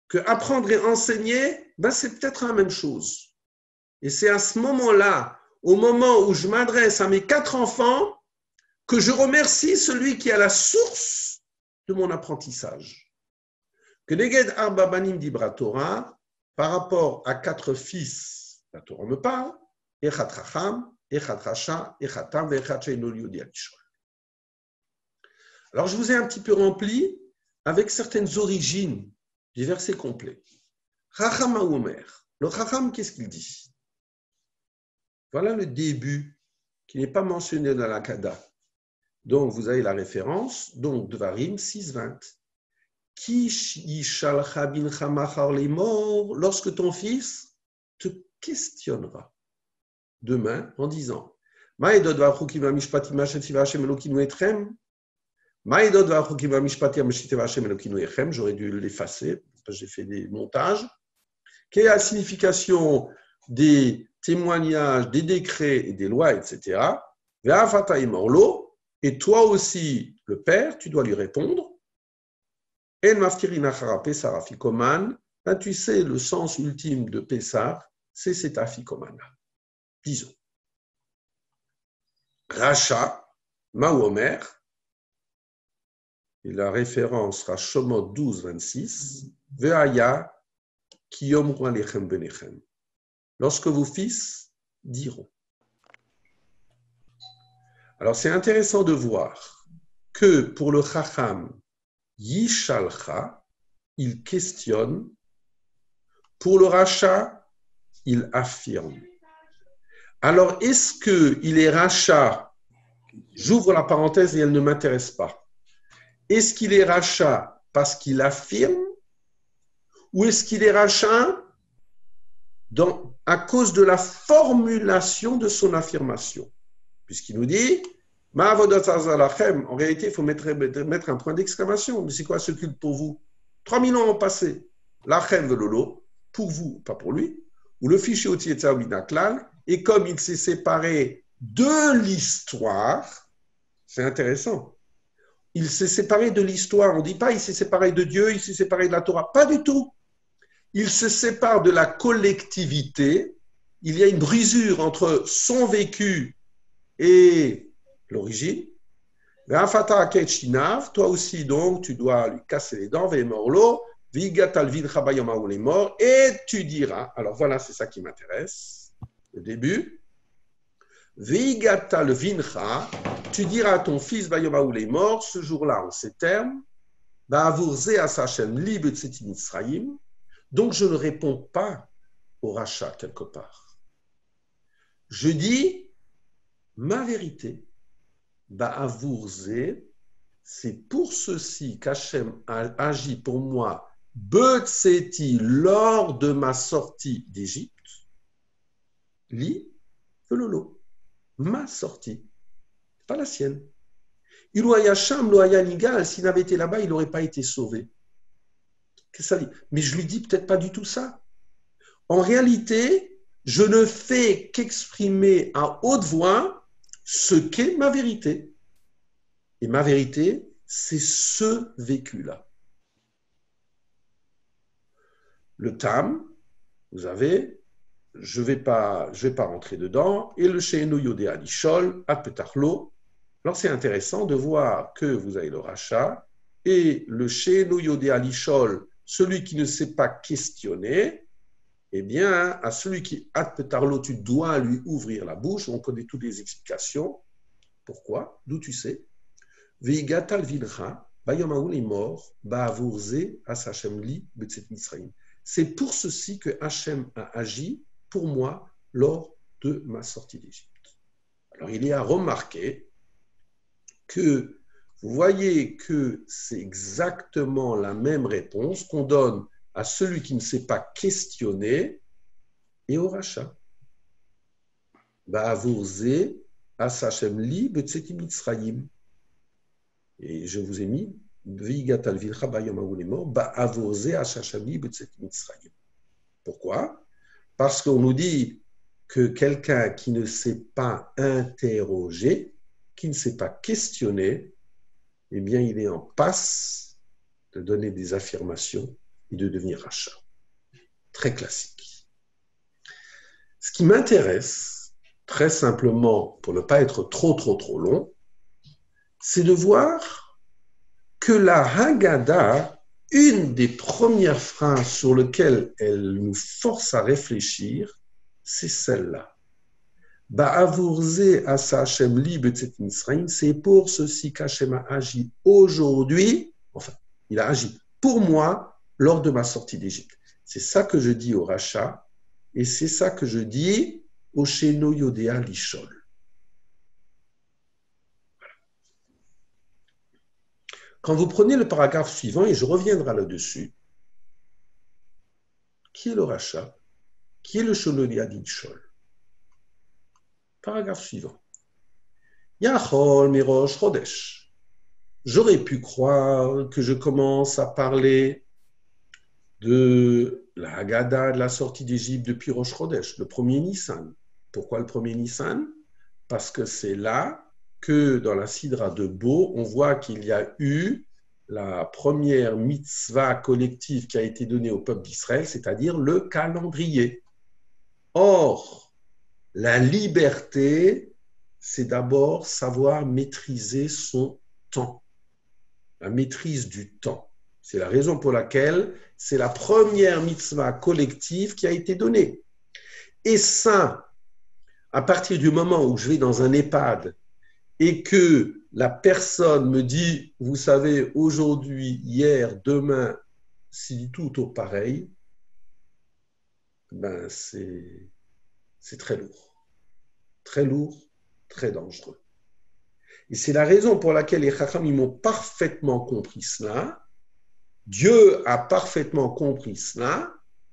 que apprendre et enseigner, ben, c'est peut-être la même chose. Et c'est à ce moment-là, au moment où je m'adresse à mes 4 enfants, que je remercie celui qui est à la source de mon apprentissage. Que Neged Arba Banim Dibra Torah, par rapport à 4 fils, la Torah me parle, Echat Racham, Echat Rasha, Echat Tam, Echat Sheino Yodi Alishol. Alors je vous ai un petit peu rempli avec certaines origines du verset complet. Racham Omer. Le Racham, qu'est-ce qu'il dit? Voilà le début qui n'est pas mentionné dans la Haggadah. Donc, vous avez la référence, donc Devarim 6.20. Ki yishalcha bincha machar lemor, lorsque ton fils te questionnera demain en disant Ma'edot v'achukim ha'mishpatim ha'shetiv ha'Hashem Elokinu etrem, Ma'edot v'achukim ha'mishpatim ha'shetiv ha'Hashem Elokinu echem, j'aurais dû l'effacer, parce que j'ai fait des montages. Quelle est la signification des témoignages, des décrets et des lois, etc. Et toi aussi, le père, tu dois lui répondre. Ben, tu sais, le sens ultime de Pessah, c'est cet afikoman. Disons. Racha, Maomer, et la référence sera Shomot 12, 26, Ve'aya, Kiyomru alechem benechem. Lorsque vos fils diront. Alors, c'est intéressant de voir que pour le Chacham, Yishalcha, il questionne. Pour le Racha, il affirme. Alors, est-ce qu'il est Racha? J'ouvre la parenthèse et elle ne m'intéresse pas. Est-ce qu'il est Racha parce qu'il affirme? Ou est-ce qu'il est Racha à cause de la formulation de son affirmation? Puisqu'il nous dit, en réalité, il faut mettre un point d'exclamation. Mais c'est quoi ce culte pour vous? 3000 ans ont passé. Lachem velolo, pour vous, pas pour lui. Ou le fichier outil binaklan, et comme il s'est séparé de l'histoire, c'est intéressant. Il s'est séparé de l'histoire. On ne dit pas il s'est séparé de Dieu, il s'est séparé de la Torah. Pas du tout. Il se sépare de la collectivité. Il y a une brisure entre son vécu et l'origine. Toi aussi, donc, tu dois lui casser les dents, et tu diras, alors voilà, c'est ça qui m'intéresse, le début. Tu diras à ton fils, ce jour-là, en ces termes, donc je ne réponds pas au rachat quelque part. Je dis ma vérité. C'est pour ceci qu'Hachem a agi pour moi lors de ma sortie d'Égypte. Li, lolo. ma sortie, pas la sienne. Iloyacham, Loyanigal, s'il n'avait été là-bas, il n'aurait pas été sauvé. Qu'est-ce que ça dit? Mais je lui dis peut-être pas du tout ça. En réalité, je ne fais qu'exprimer à haute voix ce qu'est ma vérité. Et ma vérité, c'est ce vécu-là. Le tam, vous avez, je vais pas rentrer dedans, et le she'enu yodea lishol, ad petachlo. Alors c'est intéressant de voir que vous avez le rachat, et le she'enu yodea lishol, celui qui ne sait pas questionner, eh bien, à celui qui ad petachlo, tu dois lui ouvrir la bouche. On connaît toutes les explications. Pourquoi? D'où tu sais? Veigatal vilcha, bayamaoul est mort, ba'avurze as Hashem li betzet Mitzrayim. C'est pour ceci que Hachem a agi pour moi lors de ma sortie d'Égypte. Alors, il y a remarqué que vous voyez que c'est exactement la même réponse qu'on donne à celui qui ne sait pas questionner et au rachat. Ba'avurze as Hashem li betzet Mitzrayim. Et je vous ai mis pourquoi? Parce qu'on nous dit que quelqu'un qui ne sait pas interroger, qui ne sait pas questionner, eh bien, il est en passe de donner des affirmations et de devenir rachat. Très classique. Ce qui m'intéresse, très simplement, pour ne pas être trop long, c'est de voir que la Haggadah, une des premières phrases sur lesquelles elle nous force à réfléchir, c'est celle-là. Ba'avurze asa Hashem li betzet Mitzrayim, c'est pour ceci qu'Hachem a agi aujourd'hui, enfin, il a agi pour moi lors de ma sortie d'Égypte. C'est ça que je dis au rachat, et c'est ça que je dis au she'enu yodea lishol. Quand vous prenez le paragraphe suivant, et je reviendrai là-dessus, qui est le rachat? Qui est le she'enu yodea lishol? Paragraphe suivant. Yachol mirosh chodesh. J'aurais pu croire que je commence à parler de la Haggadah de la sortie d'Égypte depuis Rosh Chodesh, le premier Nissan. Pourquoi le premier Nissan? Parce que c'est là que dans la Sidra de Bo, on voit qu'il y a eu la première mitzvah collective qui a été donnée au peuple d'Israël, c'est-à-dire le calendrier. Or, la liberté, c'est d'abord savoir maîtriser son temps, la maîtrise du temps. C'est la raison pour laquelle c'est la première mitzvah collective qui a été donnée. Et ça, à partir du moment où je vais dans un EHPAD et que la personne me dit, vous savez, aujourd'hui, hier, demain, si tout au pareil, ben c'est très lourd. Très lourd, très dangereux. Et c'est la raison pour laquelle les Chacham, ils m'ont parfaitement compris cela. Dieu a parfaitement compris cela.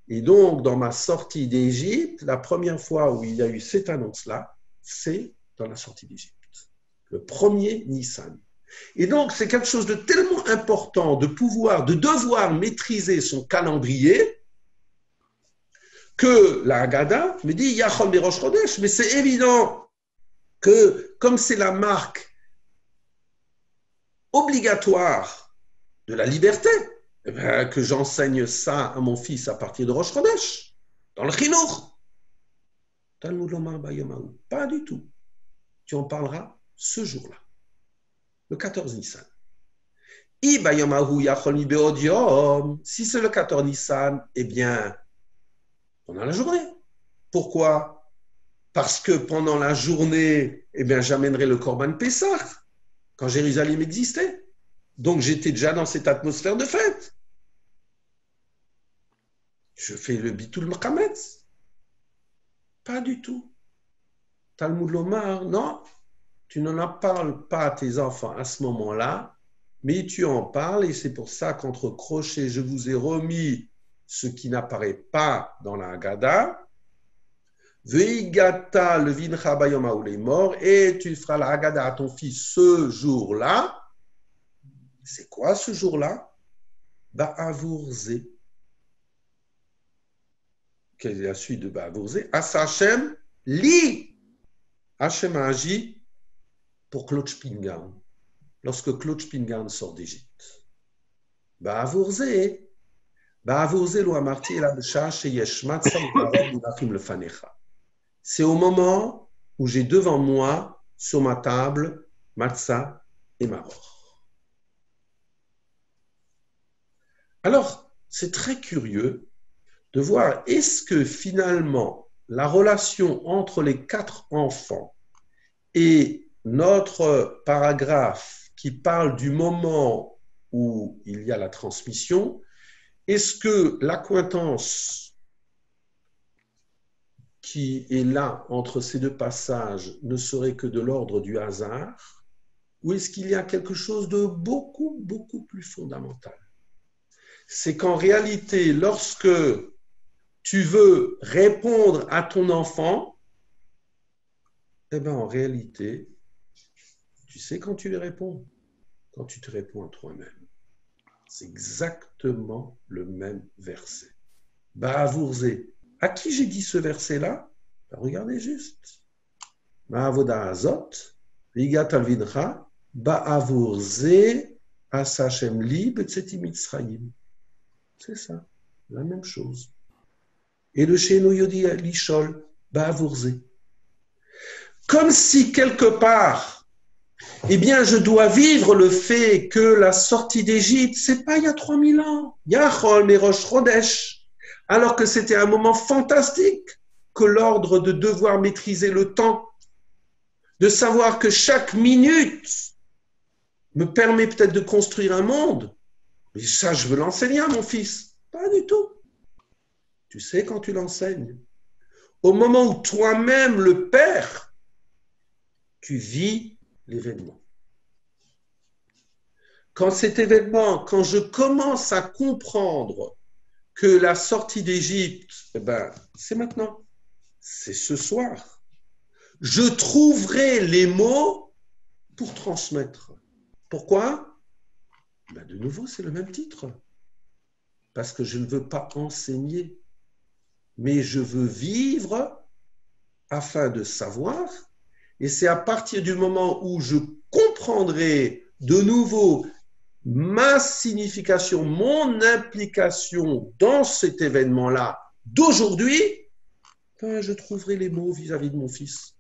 Et donc, dans ma sortie d'Égypte, la première fois où il y a eu cette annonce-là, c'est dans la sortie d'Égypte. Le premier Nissan. Et donc, c'est quelque chose de tellement important de devoir maîtriser son calendrier que la Haggadah me dit Yachol mirosh chodesh, mais c'est évident que comme c'est la marque obligatoire de la liberté, eh bien, que j'enseigne ça à mon fils à partir de Rosh Chodesh, dans le Chinuch. Talmud lomar bayamahu. Pas du tout. Tu en parleras ce jour-là, le 14 Nissan. I bayamahu yachol mi be'od yom. Si c'est le 14 Nissan, eh bien, pendant la journée. Pourquoi? Parce que pendant la journée, eh bien, j'amènerai le Korban Pessah, quand Jérusalem existait. Donc, j'étais déjà dans cette atmosphère de fête. Je fais le Bitul Makametz. Pas du tout. Talmud Lomar, non, tu n'en parles pas à tes enfants à ce moment-là, mais tu en parles et c'est pour ça qu'entre crochets, je vous ai remis ce qui n'apparaît pas dans la Haggadah, Veigata le vincha bayom haou mort, et tu feras la Haggadah à ton fils ce jour-là. C'est quoi ce jour-là? Ba'avourze. Quelle est la suite de Ba'avourze? Asa Hashem li. Hashem a agi pour Claude Spingarn, lorsque Claude Spingarn sort d'Égypte. Ba'avourze lo amarti ela b'shah sheyesh matzah u'karov munachim lefanecha. C'est au moment où j'ai devant moi, sur ma table, matzah et maror. Alors, c'est très curieux de voir, est-ce que finalement, la relation entre les 4 enfants et notre paragraphe qui parle du moment où il y a la transmission, est-ce que l'accointance qui est là entre ces 2 passages ne serait que de l'ordre du hasard, ou est-ce qu'il y a quelque chose de beaucoup, beaucoup plus fondamental? C'est qu'en réalité, lorsque tu veux répondre à ton enfant, eh bien en réalité, tu sais quand tu lui réponds? Quand tu te réponds à toi-même. C'est exactement le même verset. Ba'avourze. À qui j'ai dit ce verset-là? Ben, regardez juste. Ma'avoda azot, vigat alvincha, ba'avourze, asachem li, betseti mitzrayim. C'est ça, la même chose. Et le sheno yodi lishol, ba'avourze. Comme si quelque part, eh bien, je dois vivre le fait que la sortie d'Égypte, c'est pas il y a 3000 ans. Yachol merosh chodesh. Alors que c'était un moment fantastique, que l'ordre de devoir maîtriser le temps, de savoir que chaque minute me permet peut-être de construire un monde. Mais ça, je veux l'enseigner à mon fils. Pas du tout. Tu sais quand tu l'enseignes. Au moment où toi-même, le père, tu vis l'événement. Quand cet événement, quand je commence à comprendre que la sortie d'Égypte, eh ben, c'est maintenant, c'est ce soir, je trouverai les mots pour transmettre. Pourquoi? Ben, de nouveau, c'est le même titre. Parce que je ne veux pas enseigner, mais je veux vivre afin de savoir. Et c'est à partir du moment où je comprendrai de nouveau ma signification, mon implication dans cet événement-là d'aujourd'hui, ben je trouverai les mots vis-à-vis de mon fils.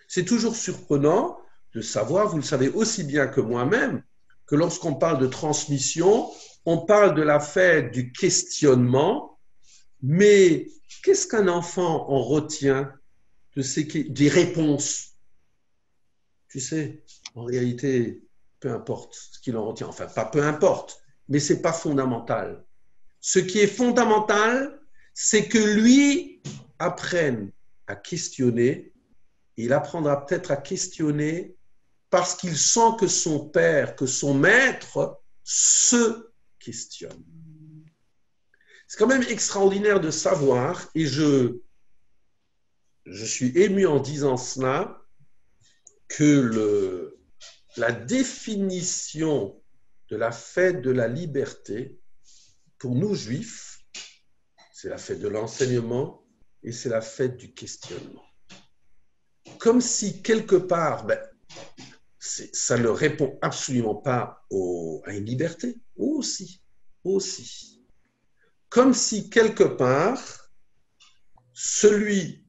C'est toujours surprenant de savoir, vous le savez aussi bien que moi-même, que lorsqu'on parle de transmission, on parle de la fête du questionnement, mais qu'est-ce qu'un enfant en retient des réponses? Tu sais, en réalité, peu importe ce qu'il en retient. Enfin, pas peu importe, mais ce n'est pas fondamental. Ce qui est fondamental, c'est que lui apprenne à questionner. Il apprendra peut-être à questionner parce qu'il sent que son père, que son maître se questionne. C'est quand même extraordinaire de savoir, et je suis ému en disant cela, que la définition de la fête de la liberté, pour nous juifs, c'est la fête de l'enseignement et c'est la fête du questionnement. Comme si quelque part, ça ne répond absolument pas à une liberté, aussi. Comme si quelque part, celui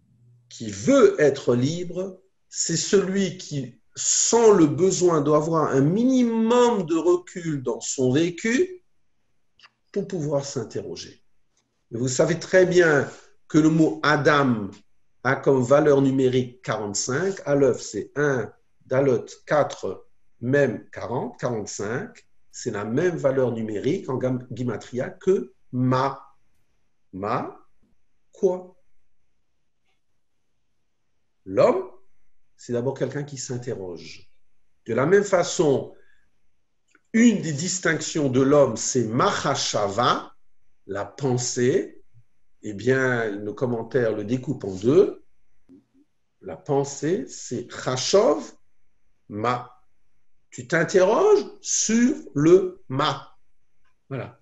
qui veut être libre, c'est celui qui sent le besoin d'avoir un minimum de recul dans son vécu pour pouvoir s'interroger. Vous savez très bien que le mot Adam a comme valeur numérique 45. Aleph, c'est 1, Dalot, 4, même 40, 45. C'est la même valeur numérique en Gematria que Ma. Ma, quoi? L'homme, c'est d'abord quelqu'un qui s'interroge. De la même façon, une des distinctions de l'homme, c'est Mahashava, la pensée. Eh bien, nos commentaires le découpent en deux. La pensée, c'est chashov ma. Tu t'interroges sur le ma. Voilà.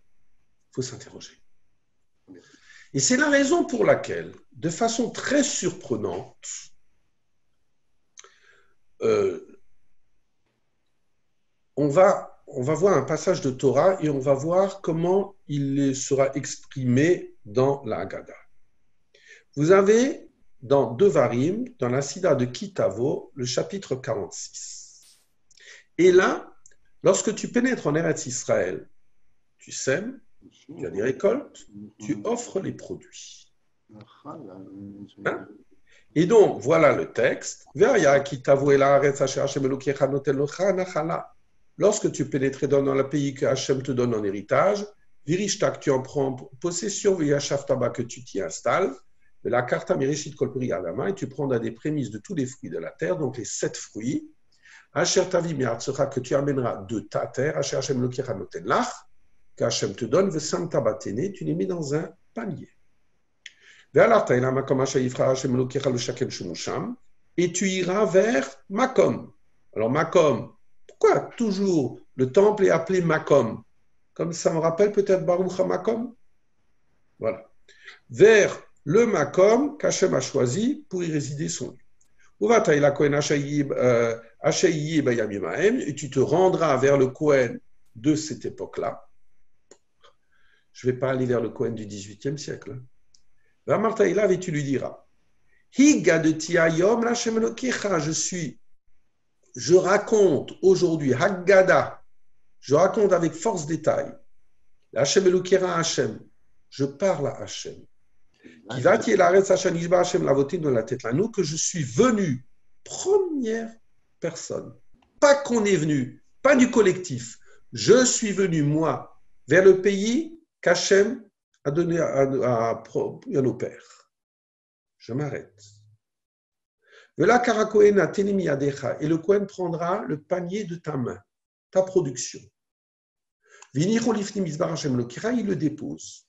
Il faut s'interroger. Et c'est la raison pour laquelle, de façon très surprenante, on va voir un passage de Torah et on va voir comment il sera exprimé dans la Haggadah. Vous avez dans Devarim, dans la Sida de Kitavo, le chapitre 46. Et là, lorsque tu pénètres en Eretz Israël, tu sèmes, tu as des récoltes, tu offres les produits. Hein? Et donc, voilà le texte. Lorsque tu pénétrais dans le pays que Hachem te donne en héritage, Virishtak, tu en prends possession, Viyashaftaba, que tu t'y installes, de la Karta Mirishit Kolperi Adama, et tu prendras des prémices de tous les fruits de la terre, donc les 7 fruits, Asher Tavi Miatzera, que tu amèneras de ta terre, Asher Hachem Lokecha Noten Lach, que Hachem te donne, Vesam Tabatene, tu les mets dans un panier. Et tu iras vers Makom. Alors Makom, pourquoi toujours le temple est appelé Makom? Comme ça me rappelle peut-être Baruch HaMakom. Voilà. Vers le Makom qu'Hachem a choisi pour y résider son lieu. Et tu te rendras vers le Kohen de cette époque-là. Je ne vais pas aller vers le Kohen du XVIIIe siècle. Et tu lui diras, je raconte aujourd'hui, Haggada, je raconte avec force détail, Hachem Elokera Hachem, je parle à Hachem, que je suis venu, première personne, pas qu'on est venu, pas du collectif, je suis venu, moi, vers le pays qu'Hachem a donné à nos pères. Je m'arrête. Et le Kohen prendra le panier de ta main, ta production. Il le dépose.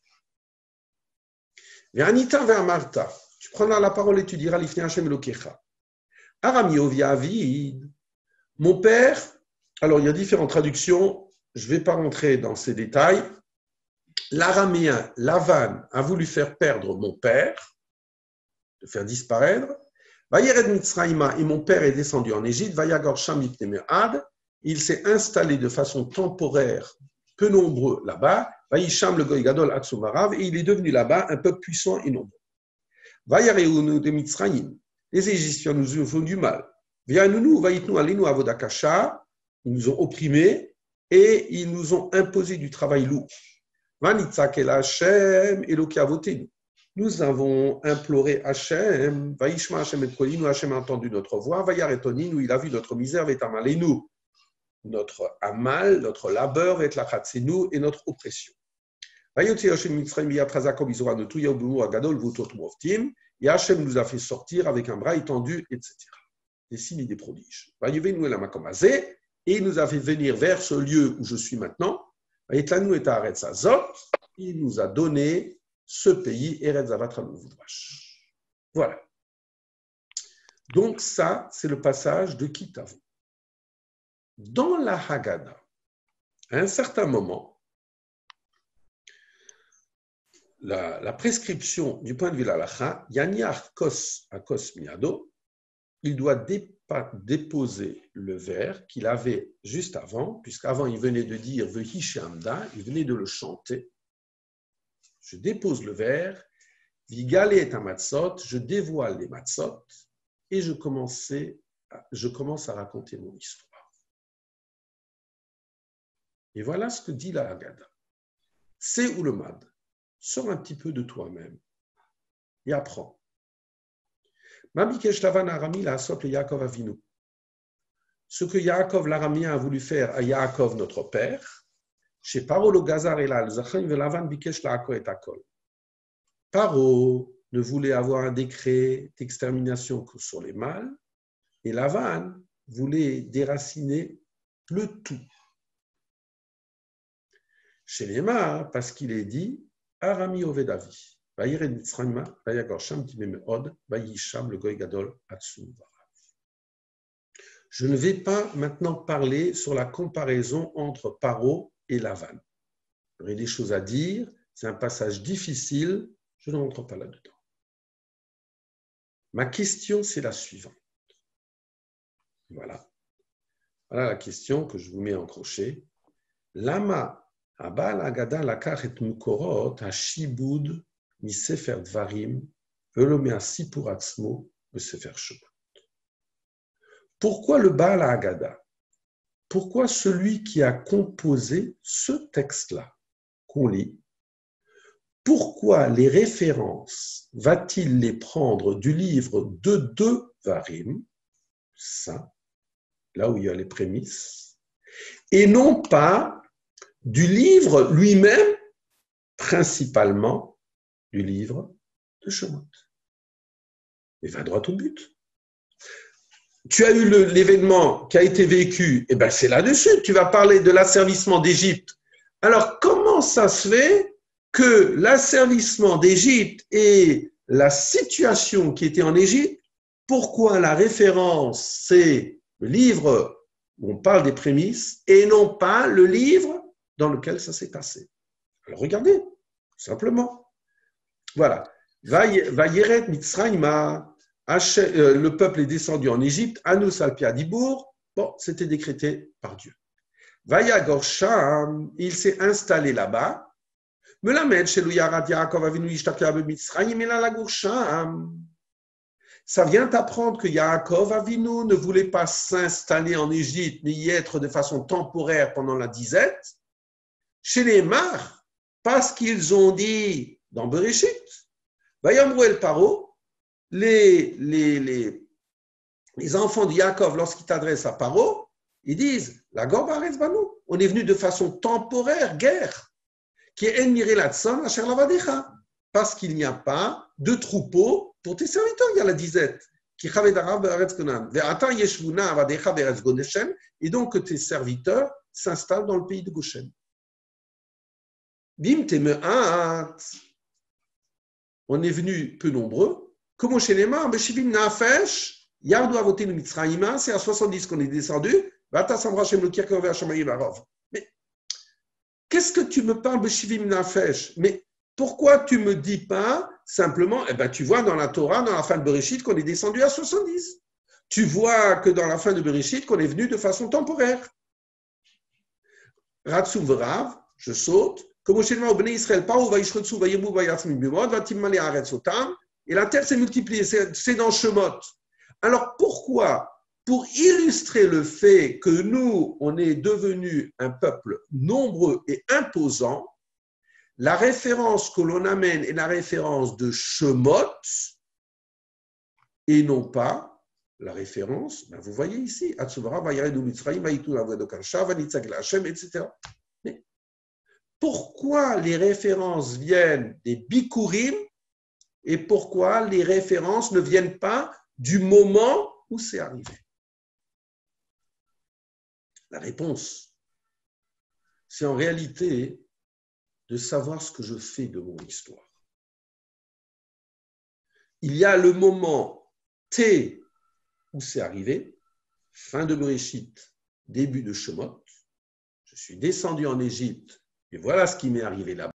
Tu prendras la parole et tu diras mon père, alors il y a différentes traductions, je ne vais pas rentrer dans ces détails. L'araméen, Lavan, a voulu faire perdre mon père, le faire disparaître. Vayered Mitzraïma, et mon père est descendu en Égypte. Vayagor Sham Mipnei Me'ad, il s'est installé de façon temporaire, peu nombreux là-bas. Vayisham le Goy Gadol Atsumarav, et il est devenu là-bas un peuple puissant et nombreux. Vayareunu de Mitzraïm, les Égyptiens nous ont fait du mal. Vayanunu, Vayitnu Alinu Avodakasha, ils nous ont opprimés et ils nous ont imposé du travail lourd. Nous avons imploré Hachem, Vaishma Hachem et Kolinu, Hachem a entendu notre voix, Vayaretoni, nous il a vu notre misère, Vetamalenu, notre amal, notre labeur, Vetlachatsenu et notre oppression. Vayotzi Hachem Mitzrayim Yatrazakom Izora Notuya Ubumu Agadol Vutot Movtim, et Hachem nous a fait sortir avec un bras étendu, etc. Des signes et des prodiges. Vayuvenu El Amakomazé, et il nous a fait venir vers ce lieu où je suis maintenant. Il nous a donné ce pays, Eretz Zavatra Louvudrash. Voilà. Donc ça, c'est le passage de Kitavo. Dans la Haggadah, à un certain moment, la prescription du point de vue de l'Halacha, Yaniar Kos Akos Miado, il doit déposer le vers qu'il avait juste avant, puisqu'avant il venait de dire Vehi She'amda, il venait de le chanter. Je dépose le vers, Vigale et Amatzot, je dévoile les matzot, et je commence à raconter mon histoire. Et voilà ce que dit la Haggadah. C'est où le mad. Sors un petit peu de toi-même et apprends. Ce que Yaakov l'Aramien a voulu faire à Yaakov notre père, chez Paro le Gazar et là, Paro ne voulait avoir un décret d'extermination que sur les mâles, et Lavan voulait déraciner le tout. Chez les mâles, parce qu'il est dit Arami Ovedavi. Vayired Mitzrayim, Vayagor Sham Timemeod, Vayisham le Goy Gadol Atsum. Je ne vais pas maintenant parler sur la comparaison entre Paro et Lavan. J'aurais des choses à dire, c'est un passage difficile, je ne rentre pas là-dedans. Ma question, c'est la suivante. Voilà. Voilà la question que je vous mets en crochet. Lama Abal Agada Lakach et Mukorot Hashibud Mi Sefer Dvarim Velomea Sipur Atzmo Le Sefer Shemot. Pourquoi le Baal Agada? Pourquoi celui qui a composé ce texte-là qu'on lit? Pourquoi les références va-t-il les prendre du livre de Devarim, ça, là où il y a les prémices, et non pas du livre lui-même, principalement du livre de Shemot? Il va droit au but. Tu as eu l'événement qui a été vécu, et bien c'est là-dessus, tu vas parler de l'asservissement d'Égypte. Alors comment ça se fait que l'asservissement d'Égypte et la situation qui était en Égypte, pourquoi la référence c'est le livre où on parle des prémices et non pas le livre dans lequel ça s'est passé? Alors regardez, simplement. Voilà. Vayeret Mitzrayim. Le peuple est descendu en Égypte, Anus Alpia Dibour, bon, c'était décrété par Dieu. Vayagor Sham, il s'est installé là-bas. Melamed Shelu Yarat Yaakov Avinu Yishtakia B'Mitzrayim Ela Lagur Sham. Ça vient t'apprendre que Yaakov Avinu ne voulait pas s'installer en Égypte, mais y être de façon temporaire pendant la disette. Chez les Mar, parce qu'ils ont dit dans Bereshit, Vayamru El Paro, les enfants de Yaakov, lorsqu'ils t'adressent à Paro, ils disent la Gorbaretz Banou, on est venu de façon temporaire, guerre, qui est enmiré là-dessus, la Cherlavadecha, parce qu'il n'y a pas de troupeau pour tes serviteurs, il y a la disette, qui et donc que tes serviteurs s'installent dans le pays de Goshen. Bim teme'at, on est venu peu nombreux. Comme chez les Mar, Nafesh, Yardu Avotenu Mitzrayim, c'est à 70 qu'on est descendu. Mais qu'est-ce que tu me parles de Shivim Nafesh? Mais pourquoi tu ne me dis pas simplement, eh ben, tu vois dans la Torah, dans la fin de Bereshit, qu'on est descendu à 70. Tu vois que dans la fin de Bereshit, qu'on est venu de façon temporaire. Ratsum Verav, je saute. Comme chez les Mar, Bnei Israël, Paro, Vaishretsu, Vayebu, Vayatzmi, Bimod, Vatimale Aretz Otam. Et la terre s'est multipliée, c'est dans Shemot. Alors pourquoi? Pour illustrer le fait que nous, on est devenu un peuple nombreux et imposant, la référence que l'on amène est la référence de Shemot et non pas la référence, ben vous voyez ici, etc. Mais pourquoi les références viennent des Bikurim et pourquoi les références ne viennent pas du moment où c'est arrivé? La réponse, c'est en réalité de savoir ce que je fais de mon histoire. Il y a le moment T où c'est arrivé, fin de Bereshit, début de Shemot. Je suis descendu en Égypte et voilà ce qui m'est arrivé là-bas.